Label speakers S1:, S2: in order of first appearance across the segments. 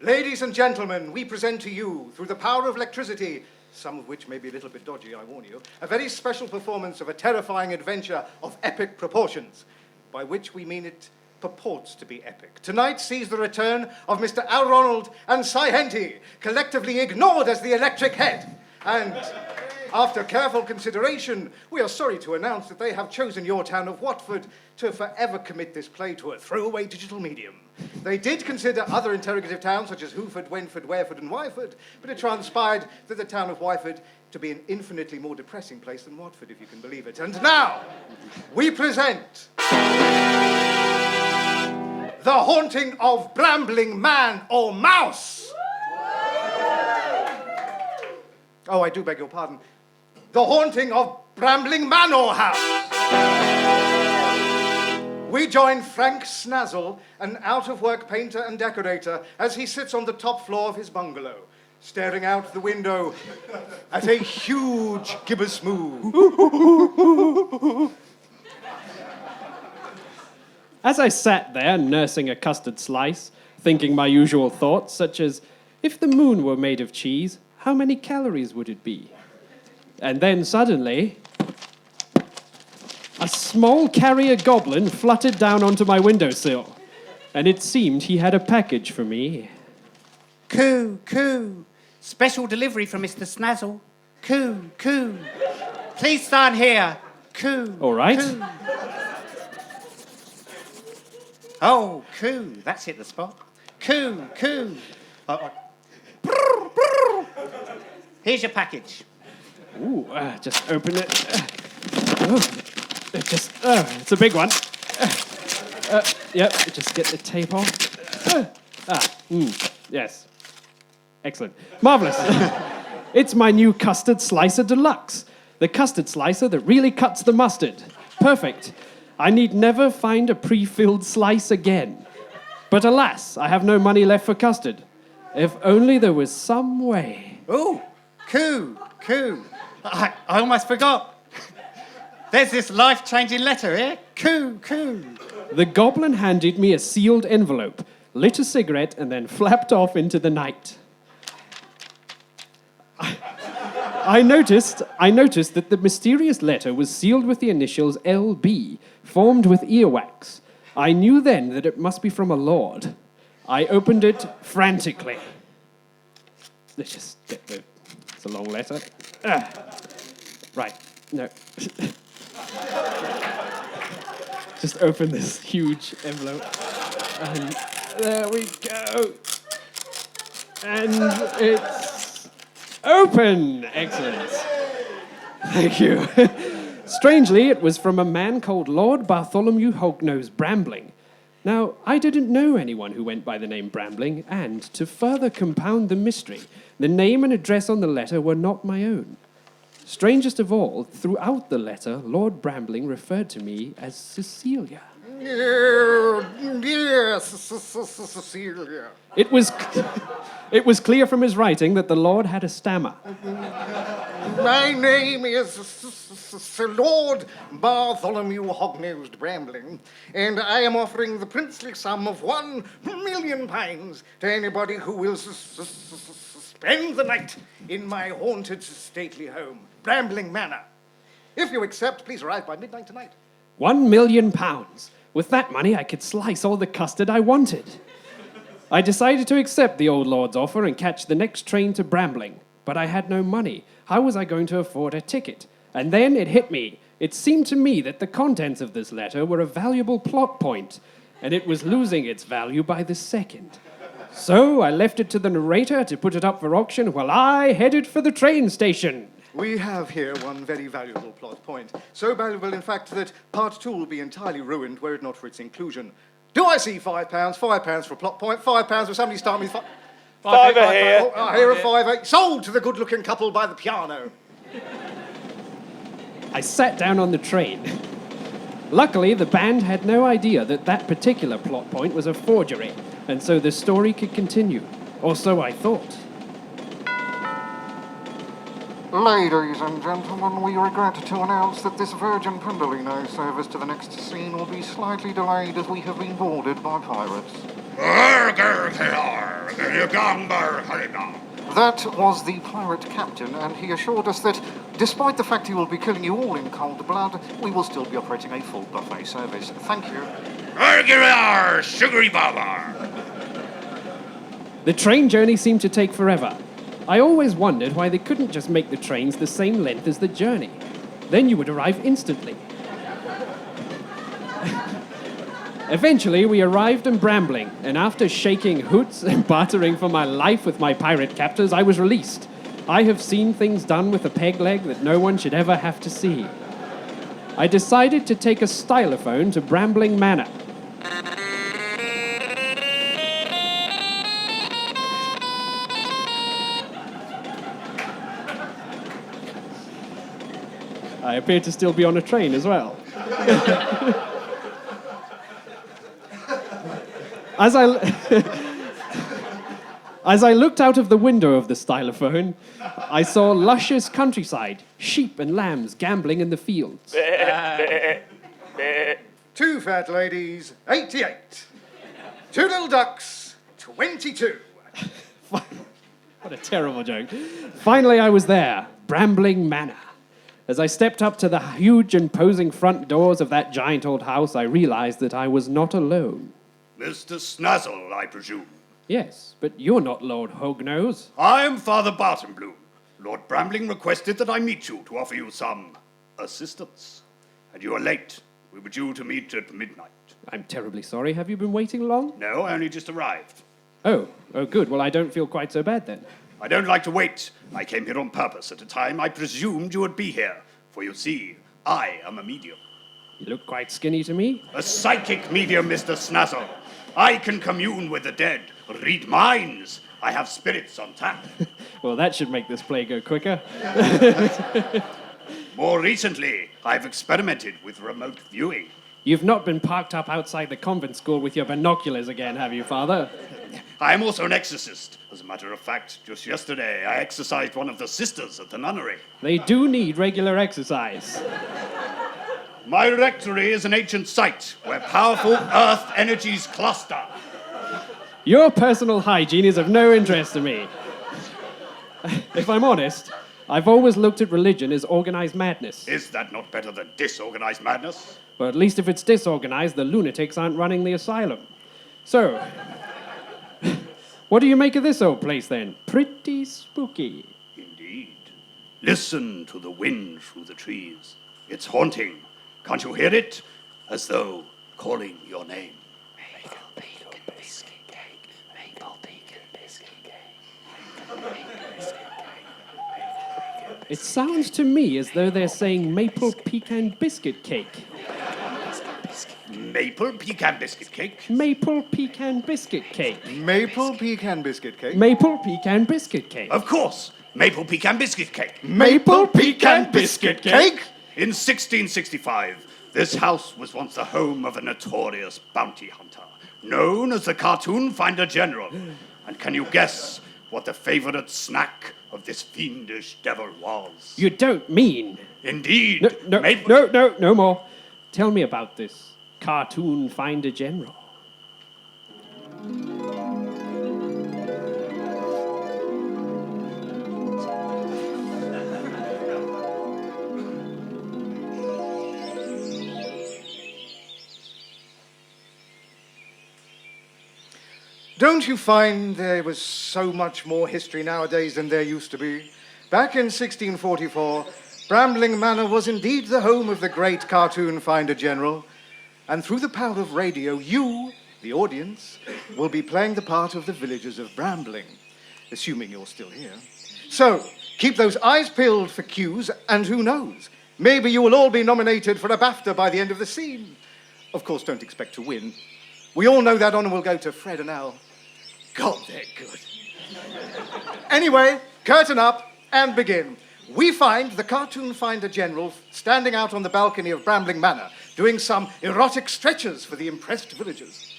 S1: Ladies and gentlemen, we present to you, through the power of electricity, some of which may be a little bit dodgy, I warn you, a very special performance of a terrifying adventure of epic proportions, by which we mean it purports to be epic. Tonight sees the return of Mr. Ronald Cy Henty, collectively ignored as the Electric Head. And after careful consideration, we are sorry to announce that they have chosen your town of Watford to forever commit this play to a throwaway digital medium. They did consider other interrogative towns such as Hooford, Wenford, Wareford and Wyford, but it transpired that the town of Wyford to be an infinitely more depressing place than Watford, if you can believe it. And now, we present The Haunting of Brambling Man or Mouse. Oh, I do beg your pardon. The Haunting of Brambling Manor House. We join Frank Snazzle, an out-of-work painter and decorator, as he sits on the top floor of his bungalow, staring out the window at a huge gibbous moo.
S2: As I sat there nursing a custard slice, thinking my usual thoughts, such as, if the moon were made of cheese, how many calories would it be? And then suddenly, a small carrier goblin fluttered down onto my windowsill, and it seemed he had a package for me.
S3: Coo, coo. Special delivery from Mr. Snazzle. Coo, coo. Please stand here. Coo.
S2: All right.
S3: Coo. Oh, coo. That's hit the spot. Coo, coo. Here's your package.
S2: Ooh, just open it. It's a big one. Yep, just get the tape off. Yes. Excellent. Marvellous. It's my new custard slicer deluxe. The custard slicer that really cuts the mustard. Perfect. I need never find a pre-filled slice again. But alas, I have no money left for custard. If only there was some way.
S3: Ooh, coo, coo. I almost forgot. There's this life-changing letter here. Coo, coo.
S2: The goblin handed me a sealed envelope, lit a cigarette, and then flapped off into the night. I noticed that the mysterious letter was sealed with the initials LB, formed with earwax. I knew then that it must be from a lord. I opened it frantically. Let's just get the... It's a long letter. Right, no. Just open this huge envelope. And there we go. And it's open. Excellent. Thank you. Strangely, it was from a man called Lord Bartholomew Hognose Brambling. Now, I didn't know anyone who went by the name Brambling, and to further compound the mystery, the name and address on the letter were not my own. Strangest of all, throughout the letter, Lord Brambling referred to me as Cecilia.
S1: Yes, Cecilia.
S2: It was clear from his writing that the Lord had a stammer.
S1: My name is Sir Lord Bartholomew Hognosed Brambling, and I am offering the princely sum of £1,000,000 to anybody who will spend the night in my haunted stately home, Brambling Manor. If you accept, please arrive by midnight tonight.
S2: £1,000,000. With that money, I could slice all the custard I wanted. I decided to accept the old lord's offer and catch the next train to Brambling. But I had no money. How was I going to afford a ticket? And then it hit me. It seemed to me that the contents of this letter were a valuable plot point, and it was losing its value by the second. So I left it to the narrator to put it up for auction while I headed for the train station.
S1: We have here one very valuable plot point. So valuable, in fact, that part 2 will be entirely ruined were it not for its inclusion. Do I see £5? £5 for a plot point. £5. Will somebody start me?
S4: Fiver here.
S1: Oh, I hear a £5. Sold to the good-looking couple by the piano.
S2: I sat down on the train. Luckily, the band had no idea that that particular plot point was a forgery, and so the story could continue. Or so I thought.
S1: Ladies and gentlemen, we regret to announce that this Virgin Pendolino service to the next scene will be slightly delayed as we have been boarded by pirates. That was the pirate captain, and he assured us that despite the fact he will be killing you all in cold blood, we will still be operating a full buffet service. Thank you.
S4: Sugary Baba.
S2: The train journey seemed to take forever. I always wondered why they couldn't just make the trains the same length as the journey. Then you would arrive instantly. Eventually, we arrived in Brambling, and after shaking hoots and bartering for my life with my pirate captors, I was released. I have seen things done with a peg leg that no one should ever have to see. I decided to take a stylophone to Brambling Manor. I appear to still be on a train as well. As I looked out of the window of the stylophone, I saw luscious countryside, sheep and lambs gambling in the fields.
S1: 2 fat ladies, 88. 2 little ducks, 22.
S2: What a terrible joke. Finally, I was there, Brambling Manor. As I stepped up to the huge imposing front doors of that giant old house, I realized that I was not alone.
S4: Mr. Snazzle, I presume.
S2: Yes, but you're not Lord Hognose.
S4: I am Father Barton. Lord Brambling requested that I meet you to offer you some assistance. And you are late. We were due to meet at midnight.
S2: I'm terribly sorry. Have you been waiting long?
S4: No, I only just arrived.
S2: Oh, good. Well, I don't feel quite so bad then.
S4: I don't like to wait. I came here on purpose at a time I presumed you would be here. For you see, I am a medium.
S2: You look quite skinny to me.
S4: A psychic medium, Mr. Snazzle. I can commune with the dead, read minds. I have spirits on tap.
S2: Well, that should make this play go quicker.
S4: More recently, I've experimented with remote viewing.
S2: You've not been parked up outside the convent school with your binoculars again, have you, Father?
S4: I am also an exorcist. As a matter of fact, just yesterday, I exorcised one of the sisters at the nunnery.
S2: They do need regular exercise.
S4: My rectory is an ancient site where powerful earth energies cluster.
S2: Your personal hygiene is of no interest to me. If I'm honest, I've always looked at religion as organized madness.
S4: Is that not better than disorganized madness?
S2: But at least if it's disorganized, the lunatics aren't running the asylum. So, what do you make of this old place then? Pretty spooky.
S4: Indeed. Listen to the wind through the trees. It's haunting. Can't you hear it? As though calling your name.
S5: Maple pecan biscuit cake. Maple pecan biscuit cake. Maple biscuit cake.
S2: It sounds to me as though they're saying maple pecan biscuit cake.
S4: Maple pecan biscuit cake?
S2: Maple pecan biscuit cake.
S1: Maple pecan biscuit cake.
S2: Maple pecan biscuit cake.
S4: Of course, maple pecan biscuit cake.
S1: Maple pecan biscuit cake?
S4: In 1665, this house was once the home of a notorious bounty hunter, known as the Cartoon Finder General. And can you guess what the favorite snack of this fiendish devil was?
S2: You don't mean...
S4: Indeed.
S2: No more. Tell me about this Cartoon Finder General.
S1: Don't you find there was so much more history nowadays than there used to be? Back in 1644, Brambling Manor was indeed the home of the great Cartoon Finder General, and through the power of radio, you, the audience, will be playing the part of the villagers of Brambling, assuming you're still here. So, keep those eyes peeled for cues, and who knows, maybe you will all be nominated for a BAFTA by the end of the scene. Of course, don't expect to win. We all know that honour will go to Fred and Al. God, they're good. Anyway, curtain up and begin. We find the Cartoon Finder General standing out on the balcony of Brambling Manor, doing some erotic stretches for the impressed villagers.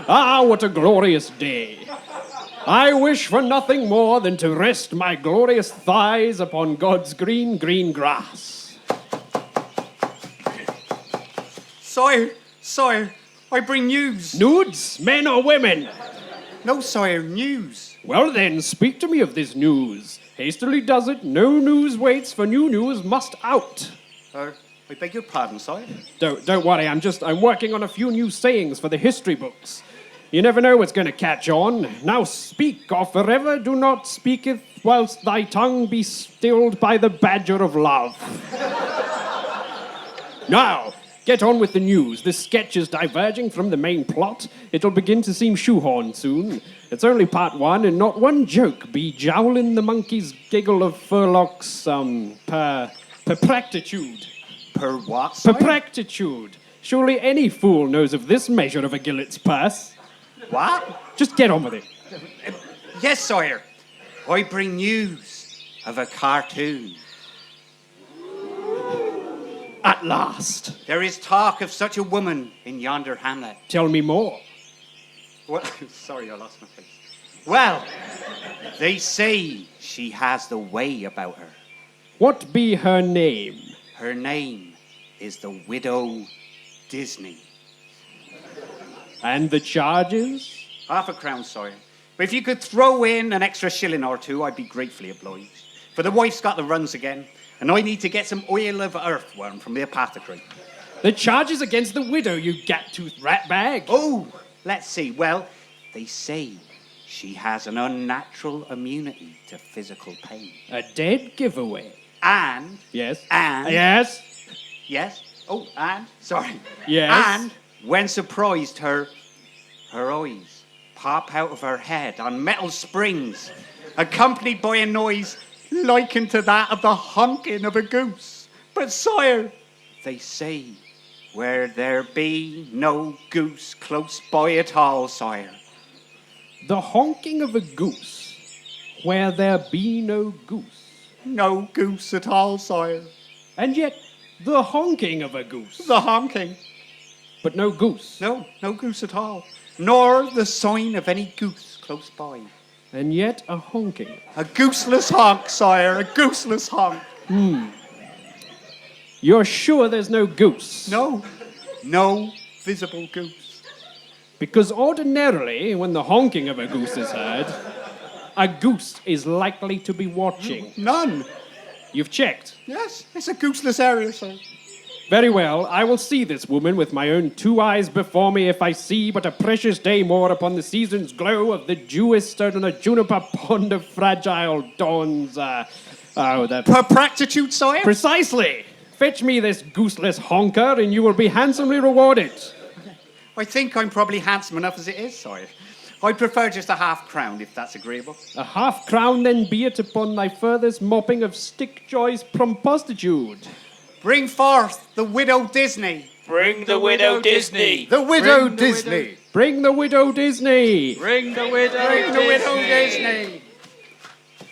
S2: Ah, what a glorious day. I wish for nothing more than to rest my glorious thighs upon God's green, green grass.
S3: Sire, I bring news.
S2: Nudes, men or women?
S3: No, sire, news.
S2: Well then, speak to me of this news. Hastily does it, no news waits, for new news must out.
S3: I beg your pardon, sire.
S2: Don't worry, I'm working on a few new sayings for the history books. You never know what's going to catch on. Now speak, or forever do not speaketh, whilst thy tongue be stilled by the badger of love. Now, get on with the news. This sketch is diverging from the main plot. It'll begin to seem shoehorned soon. It's only part one, and not one joke be jowling the monkey's giggle of Furlock's, perprectitude.
S3: Per what, sire?
S2: Perprectitude. Surely any fool knows of this measure of a gillet's purse.
S3: What?
S2: Just get on with it.
S3: Yes, sire. I bring news of a cartoon.
S2: At last.
S3: There is talk of such a woman in yonder hamlet.
S2: Tell me more.
S3: Well, sorry, I lost my place. Well, they say she has the way about her.
S2: What be her name?
S3: Her name is the Widow Disney.
S2: And the charges?
S3: Half a crown, sire. But if you could throw in an extra shilling or two, I'd be gratefully obliged. For the wife's got the runs again, and I need to get some oil of earthworm from the apothecary.
S2: The charges against the widow, you gap-toothed ratbag.
S3: Oh, let's see. Well, they say she has an unnatural immunity to physical pain.
S2: A dead giveaway.
S3: And...
S2: Yes.
S3: And...
S2: Yes.
S3: Yes? Oh, and... Sorry.
S2: Yes.
S3: And when surprised, her eyes pop out of her head on metal springs, accompanied by a noise likened to that of the honking of a goose. But, sire, they say where there be no goose close by at all, sire.
S2: The honking of a goose, where there be no goose.
S3: No goose at all, sire.
S2: And yet, the honking of a goose.
S3: The honking.
S2: But no goose.
S3: No goose at all. Nor the sign of any goose close by.
S2: And yet a honking.
S3: A gooseless honk, sire, a gooseless honk.
S2: You're sure there's no goose?
S3: No visible goose.
S2: Because ordinarily, when the honking of a goose is heard, a goose is likely to be watching.
S3: None.
S2: You've checked?
S3: Yes, it's a gooseless area, sir.
S2: Very well, I will see this woman with my own two eyes before me if I see but a precious day more upon the season's glow of the dewist out on a juniper pond of fragile dawns.
S3: Perprectitude, sire?
S2: Precisely! Fetch me this gooseless honker and you will be handsomely rewarded.
S3: I think I'm probably handsome enough as it is, sire. I prefer just a half-crown, if that's agreeable.
S2: A half-crown then be it upon thy furthest mopping of stick-joy's prompostitude.
S3: Bring forth the Widow Disney.
S5: Bring the Widow Disney.
S1: The Widow Disney.
S2: Bring the Widow Disney.
S5: Bring the Widow
S3: Bring the Widow Disney.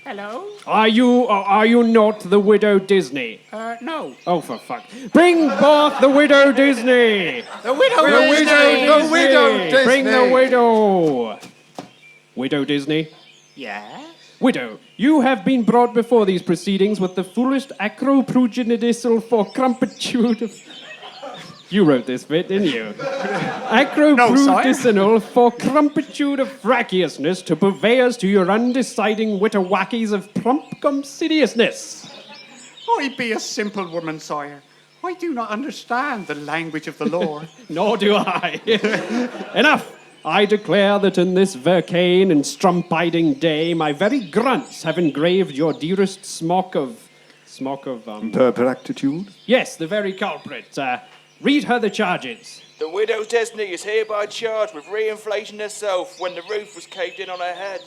S5: Hello?
S2: Are you or are you not the Widow Disney?
S3: No.
S2: Oh, for fuck. Bring forth the Widow Disney.
S3: The Widow
S1: The
S3: Disney.
S1: Widow, the Widow Disney.
S2: Bring the widow. Widow Disney.
S3: Yes?
S2: Widow, you have been brought before these proceedings with the foolish acroprugenidical for crumpitude of... You wrote this bit, didn't you? Acroprugenidical for crumpitude of fractiousness to purveyors to your undeciding witterwackies of plumpcumsidiousness.
S3: I be a simple woman, sire. I do not understand the language of the law.
S2: Nor do I. Enough! I declare that in this vercane and strumpiding day, my very grunts have engraved your dearest smock of...
S1: Perprectitude.
S2: Yes, the very culprit. Read her the charges.
S6: The Widow Disney is hereby charged with reinflating herself when the roof was caved in on her head.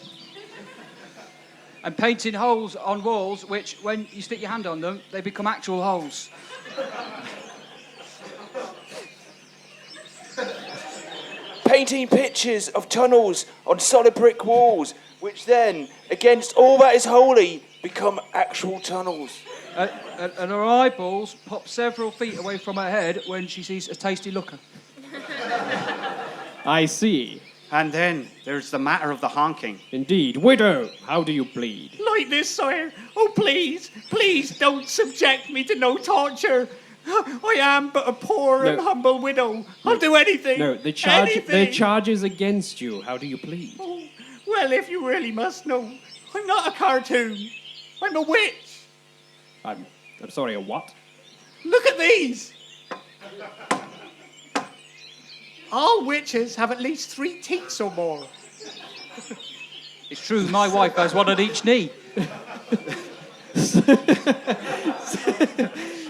S7: And painting holes on walls, which, when you stick your hand on them, they become actual holes.
S6: Painting pictures of tunnels on solid brick walls, which then, against all that is holy, become actual tunnels.
S7: And her eyeballs pop several feet away from her head when she sees a tasty looker.
S2: I see.
S3: And then there's the matter of the honking.
S2: Indeed. Widow, how do you plead?
S5: Like this, sire. Oh, please, please don't subject me to no torture. I am but a poor and
S2: No.
S5: humble widow. I'll do anything.
S2: No, the
S5: anything.
S2: charge is against you. How do you plead?
S5: Oh, well, if you really must know, I'm not a cartoon. I'm a witch.
S2: I'm sorry, a what?
S5: Look at these. All witches have at least 3 teats or more.
S7: It's true, my wife has one at each knee.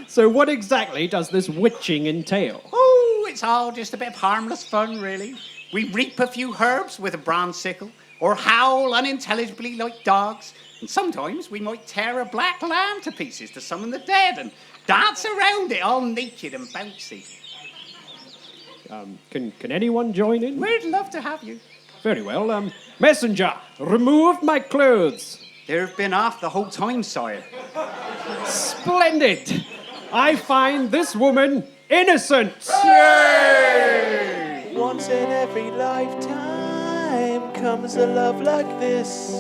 S2: So what exactly does this witching entail?
S3: Oh, it's all just a bit of harmless fun, really. We reap a few herbs with a bronze sickle, or howl unintelligibly like dogs, and sometimes we might tear a black lamb to pieces to summon the dead and dance around it all naked and bouncy.
S2: Can anyone join in?
S3: We'd love to have you.
S2: Very well. Messenger, remove my clothes.
S3: They've been off the whole time, sire.
S2: Splendid. I find this woman innocent.
S6: Once in every lifetime comes a love like this.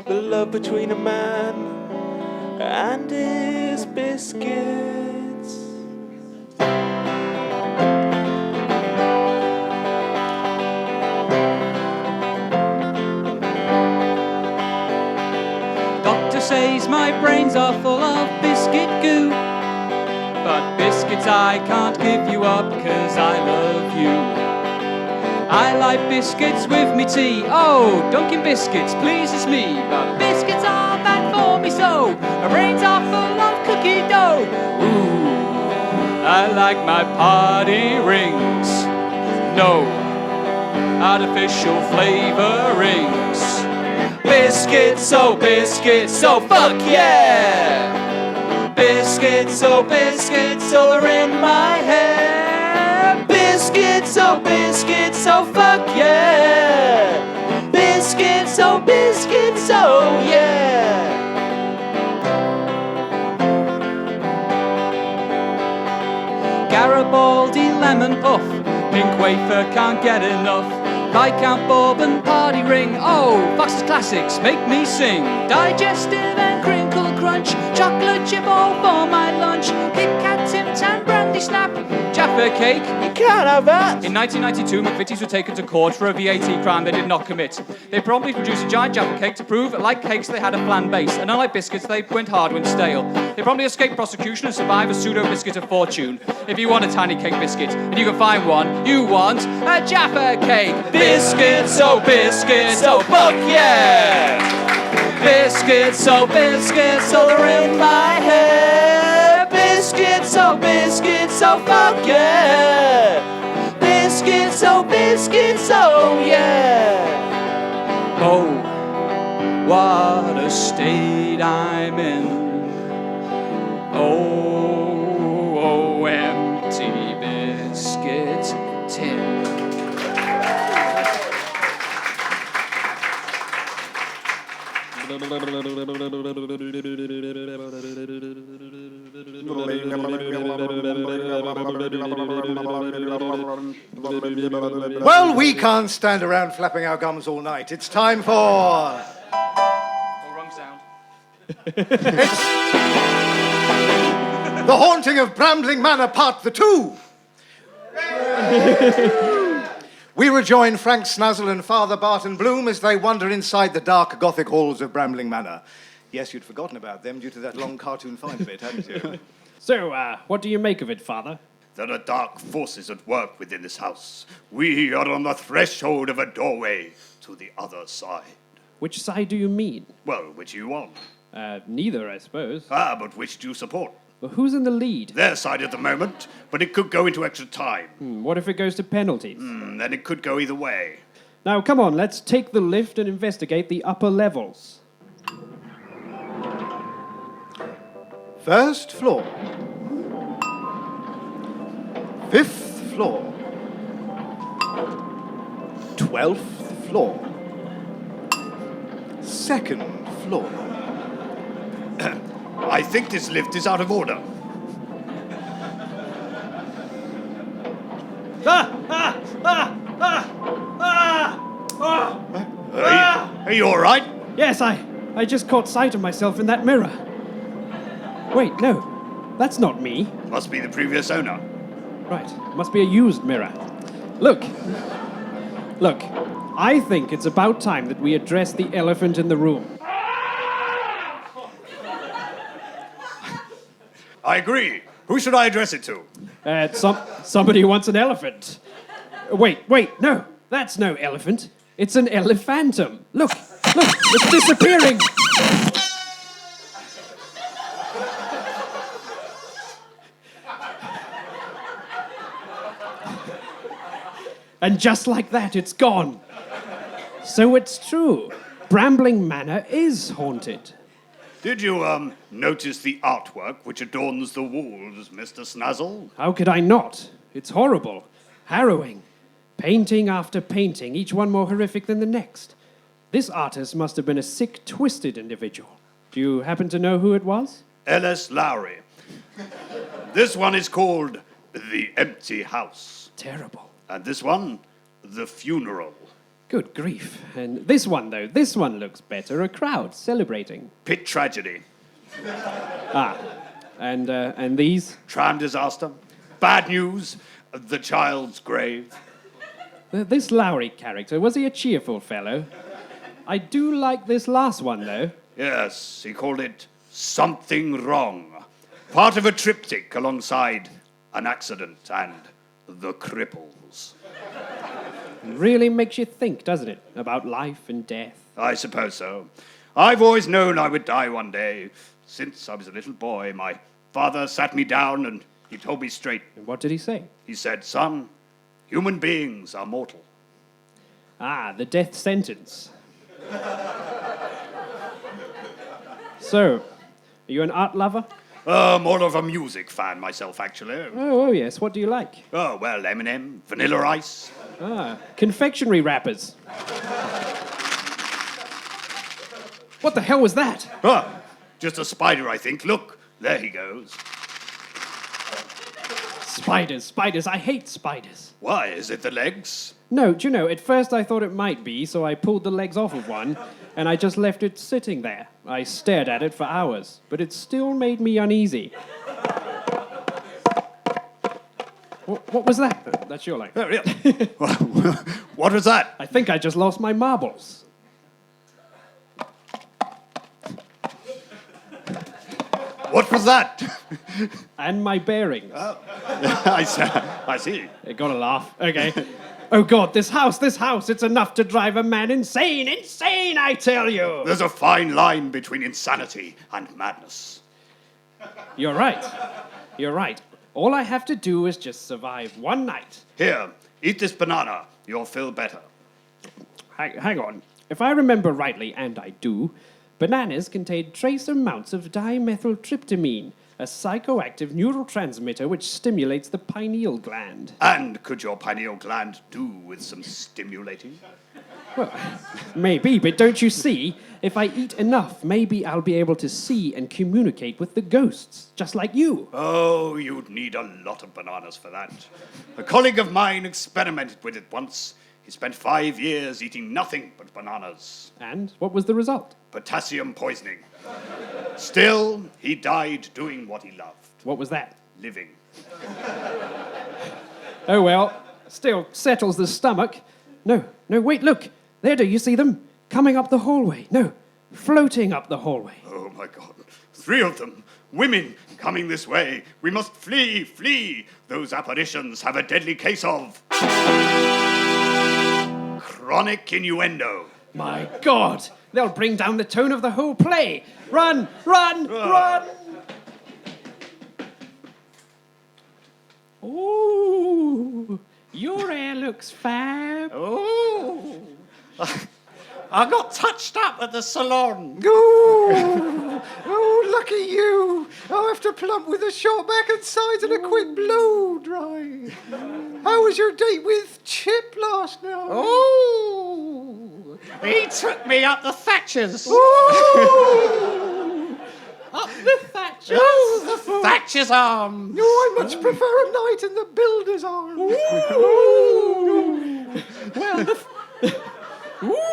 S6: The love between a man and his biscuits.
S7: Doctor says my brains are full of biscuit goo. But biscuits I can't give you up, 'cause I love you. I like biscuits with me tea. Oh, Dunkin' Biscuits pleases me. But biscuits are bad for me, so my brains are full of cookie dough. Ooh, I like my party rings. No artificial flavorings. Biscuits, oh fuck yeah! Biscuits, oh all are in my hair. Biscuits, oh fuck yeah! Biscuits, oh yeah! Garibaldi lemon puff, pink wafer can't get enough. Viscount bourbon party ring, oh, Fox's classics make me sing. Digestive and crinkle crunch, chocolate chip all for my lunch. Kit Kat, Tim Tam, brandy snap, Jaffa cake. You can't have that. In 1992, McVitie's were taken to court for a VAT crime they did not commit. They promptly produced a giant Jaffa cake to prove that, like cakes, they had a flan base, and unlike biscuits, they went hard when stale. They promptly escaped prosecution and survived a pseudo biscuit of fortune. If you want a tiny cake biscuit, and you can find one, you want a Jaffa cake. Biscuits, oh fuck yeah! Biscuits, oh are in my hair. Biscuits, oh fuck yeah! Biscuits, oh yeah! Oh, what a state I'm in. Oh, empty biscuit tin.
S1: Well, we can't stand around flapping our gums all night. It's time for...
S7: Oh, wrong sound.
S1: The Haunting of Brambling Manor, Part 2. We rejoin Frank Snazzle and Father Barton Bloom as they wander inside the dark Gothic halls of Brambling Manor. Yes, you'd forgotten about them due to that long cartoon find bit, hadn't you?
S2: So, what do you make of it, Father?
S4: There are dark forces at work within this house. We are on the threshold of a doorway to the other side.
S2: Which side do you mean?
S4: Well, which are you on?
S2: Neither, I suppose.
S4: But which do you support?
S2: Well, who's in the lead?
S4: Their side at the moment, but it could go into extra time.
S2: What if it goes to penalties?
S4: Then it could go either way.
S2: Now, come on, let's take the lift and investigate the upper levels.
S1: First floor. 5th floor. 12th floor. 2nd floor.
S4: I think this lift is out of order. Are you all right?
S2: Yes, I just caught sight of myself in that mirror. Wait, no. That's not me.
S4: Must be the previous owner.
S2: Right, must be a used mirror. Look, I think it's about time that we address the elephant in the room.
S4: I agree. Who should I address it to?
S2: Somebody wants an elephant. Wait, no, that's no elephant. It's an elephantum. Look, it's disappearing. And just like that, it's gone. So it's true. Brambling Manor is haunted.
S4: Did you, notice the artwork which adorns the walls, Mr. Snazzle?
S2: How could I not? It's horrible, harrowing. Painting after painting, each one more horrific than the next. This artist must have been a sick, twisted individual. Do you happen to know who it was?
S4: L.S. Lowry. This one is called The Empty House.
S2: Terrible.
S4: And this one, The Funeral.
S2: Good grief. And this one, though, this one looks better. A crowd celebrating.
S4: Pit Tragedy.
S2: And these?
S4: Tram Disaster. Bad News. The Child's Grave.
S2: This Lowry character, was he a cheerful fellow? I do like this last one, though.
S4: Yes, he called it Something Wrong. Part of a triptych alongside An Accident and The Cripples.
S2: It really makes you think, doesn't it? About life and death.
S4: I suppose so. I've always known I would die one day. Since I was a little boy, my father sat me down and he told me straight.
S2: And what did he say?
S4: He said, son, human beings are mortal.
S2: The death sentence. So, are you an art lover?
S4: More of a music fan myself, actually.
S2: Oh, yes. What do you like?
S4: Oh, well, Eminem, Vanilla Ice.
S2: Confectionery wrappers. What the hell was that?
S4: Just a spider, I think. Look, there he goes.
S2: Spiders. I hate spiders.
S4: Why, is it the legs?
S2: No, do you know, at first I thought it might be, so I pulled the legs off of one, and I just left it sitting there. I stared at it for hours, but it still made me uneasy. What was that? That's your leg.
S4: Oh, yeah. What was that?
S2: I think I just lost my marbles.
S4: What was that?
S2: And my bearings.
S4: I see.
S2: You gotta laugh. Okay. Oh, God, this house, it's enough to drive a man insane, I tell you.
S4: There's a fine line between insanity and madness.
S2: You're right. All I have to do is just survive one night.
S4: Here, eat this banana. You'll feel better.
S2: Hang on. If I remember rightly, and I do, bananas contain trace amounts of dimethyltryptamine, a psychoactive neurotransmitter which stimulates the pineal gland.
S4: And could your pineal gland do with some stimulating?
S2: Well, maybe, but don't you see? If I eat enough, maybe I'll be able to see and communicate with the ghosts, just like you.
S4: Oh, you'd need a lot of bananas for that. A colleague of mine experimented with it once. He spent 5 years eating nothing but bananas.
S2: And what was the result?
S4: Potassium poisoning. Still, he died doing what he loved.
S2: What was that?
S4: Living.
S2: Oh, well, still settles the stomach. No, wait, look. There, do you see them? Coming up the hallway. No, floating up the hallway.
S4: Oh, my God. 3 of them. Women coming this way. We must flee. Those apparitions have a deadly case of chronic innuendo.
S2: My God, they'll bring down the tone of the whole play. Run! Ooh, your hair looks fab.
S5: Oh, I got touched up at the salon.
S1: Oh, lucky you. I'll have to plump with a short back and sides and a quick blow dry. How was your date with Chip last night?
S5: Oh, he took me up the Thatchers.
S2: Up the Thatcher.
S5: Oh, the Thatcher's arms.
S1: Oh, I much prefer a night in the builder's arms.
S2: Well,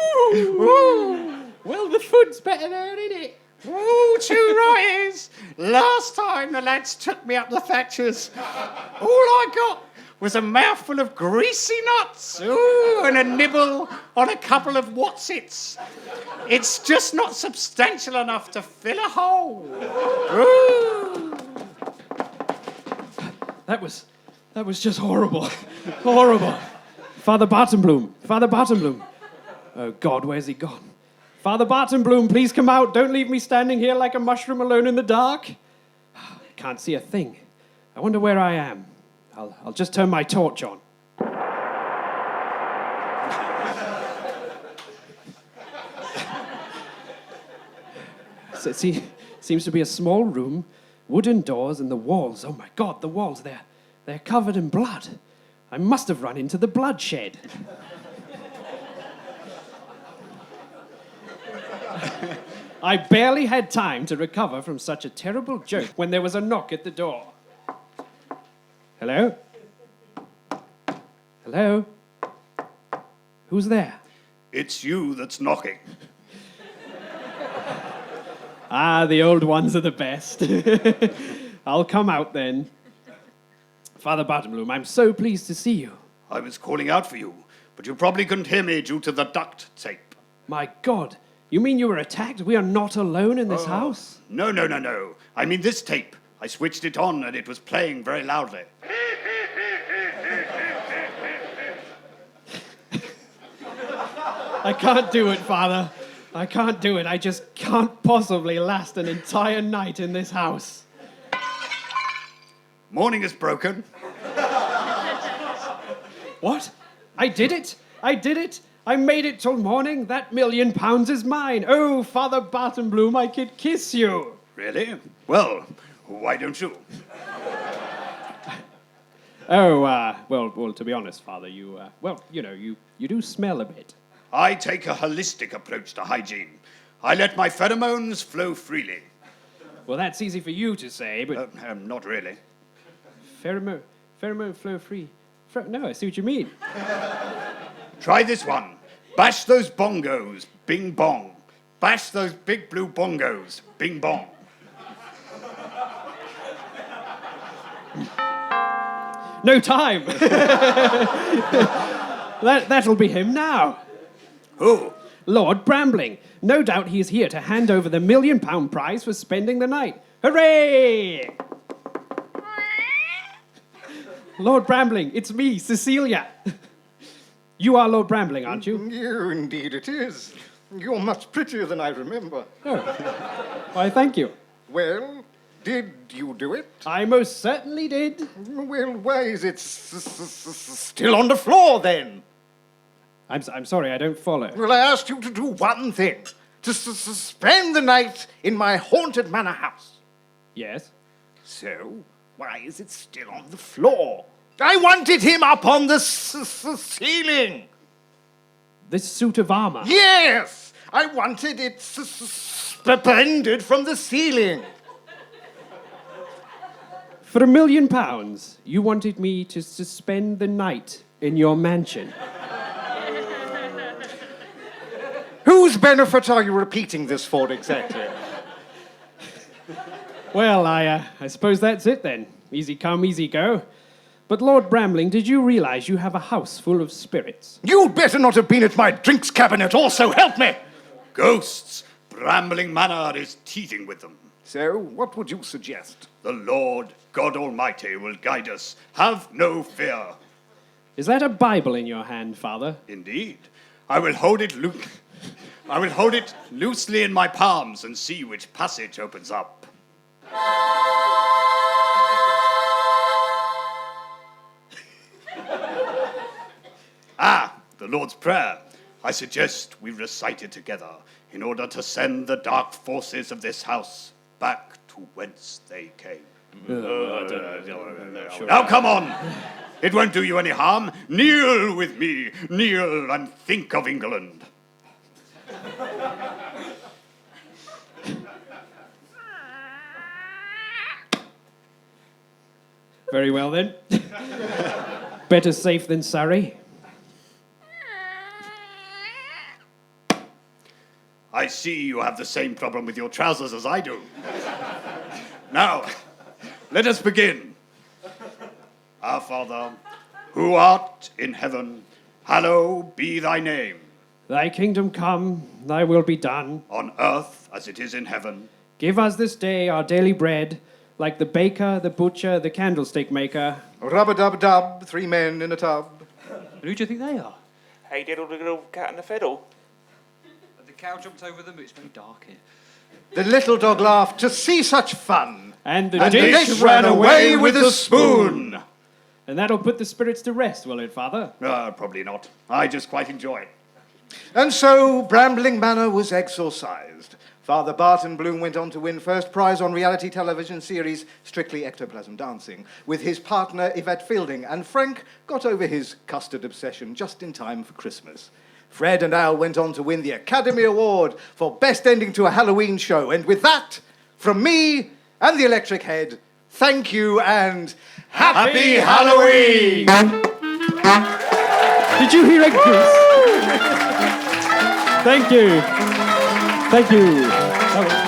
S2: Well, the food's better there, isn't it?
S5: Ooh, too right is. Last time the lads took me up the Thatchers, all I got was a mouthful of greasy nuts, ooh, and a nibble on a couple of whatsits. It's just not substantial enough to fill a hole. Ooh.
S2: That was just horrible. Horrible. Father Bartenbloom. Oh, God, where's he gone? Father Bartenbloom, please come out. Don't leave me standing here like a mushroom alone in the dark. I can't see a thing. I wonder where I am. I'll just turn my torch on. So seems to be a small room, wooden doors, and the walls. Oh my God, the walls, they're covered in blood. I must have run into the bloodshed. I barely had time to recover from such a terrible joke when there was a knock at the door. Hello? Hello? Who's there?
S4: It's you that's knocking.
S2: Ah, the old ones are the best. I'll come out then. Father Bartenbloom, I'm so pleased to see you.
S4: I was calling out for you, but you probably couldn't hear me due to the duct tape.
S2: My God, you mean you were attacked? We are not alone in this house?
S4: No. I mean this tape. I switched it on and it was playing very loudly.
S2: I can't do it, Father. I can't do it. I just can't possibly last an entire night in this house.
S4: Morning is broken.
S2: What? I did it! I made it till morning. That £1,000,000 is mine. Oh, Father Bartenbloom, I could kiss you.
S4: Really? Well, why don't you?
S2: Oh, well, to be honest, Father, you do smell a bit.
S4: I take a holistic approach to hygiene. I let my pheromones flow freely.
S2: Well, that's easy for you to say, but...
S4: Not really.
S2: Pheromone flow free. No, I see what you mean.
S4: Try this one. Bash those bongos, bing bong. Bash those big blue bongos, bing bong.
S2: No time! That'll be him now.
S4: Who?
S2: Lord Brambling. No doubt he is here to hand over the £1,000,000 prize for spending the night. Hooray! Lord Brambling, it's me, Cecilia. You are Lord Brambling, aren't you?
S1: You, indeed it is. You're much prettier than I remember.
S2: Oh. Why, thank you.
S1: Well, did you do it?
S2: I most certainly did.
S1: Well, why is it still on the floor, then?
S2: I'm sorry, I don't follow.
S1: Well, I asked you to do one thing. To spend the night in my haunted manor house.
S2: Yes?
S1: So, why is it still on the floor? I wanted him up on the ceiling.
S2: This suit of armor?
S1: Yes! I wanted it suspended from the ceiling.
S2: For £1,000,000, you wanted me to suspend the night in your mansion.
S1: Whose benefit are you repeating this for exactly?
S2: Well, I suppose that's it then. Easy come, easy go. But Lord Brambling, did you realize you have a house full of spirits?
S1: You'd better not have been at my drinks cabinet also, help me!
S4: Ghosts. Brambling Manor is teething with them.
S1: So, what would you suggest?
S4: The Lord God Almighty will guide us. Have no fear.
S2: Is that a Bible in your hand, Father?
S4: Indeed. I will hold it loosely in my palms and see which passage opens up. The Lord's Prayer. I suggest we recite it together in order to send the dark forces of this house back to whence they came. Now come on! It won't do you any harm. Kneel with me. Kneel and think of England.
S2: Very well then. Better safe than sorry.
S4: I I see you have the same problem with your trousers as I do. Now, let us begin. Our Father, who art in heaven, hallowed be thy name.
S2: Thy kingdom come, thy will be done.
S4: On earth as it is in heaven.
S2: Give us this day our daily bread, like the baker, the butcher, the candlestick maker.
S1: Rub-a-dub-dub, 3 men in a tub.
S7: And who do you think they are?
S6: Hey diddle diddle, cat and the fiddle.
S7: The cow jumped over them. It's very dark here.
S1: The little dog laughed to see such fun.
S2: And the
S1: And the
S2: dish
S1: dish ran away with a spoon.
S2: And that'll put the spirits to rest, will it, Father?
S4: Probably not. I just quite enjoy it.
S1: And so Brambling Manor was exorcised. Father Barton Bloom went on to win first prize on reality television series Strictly Ectoplasm Dancing with his partner Yvette Fielding, and Frank got over his custard obsession just in time for Christmas. Fred and Al went on to win the Academy Award for Best Ending to a Halloween Show. And with that, from me and the Electric Head, thank you and Happy Halloween!
S2: Did you hear a goose? Thank you. Thank you. That was-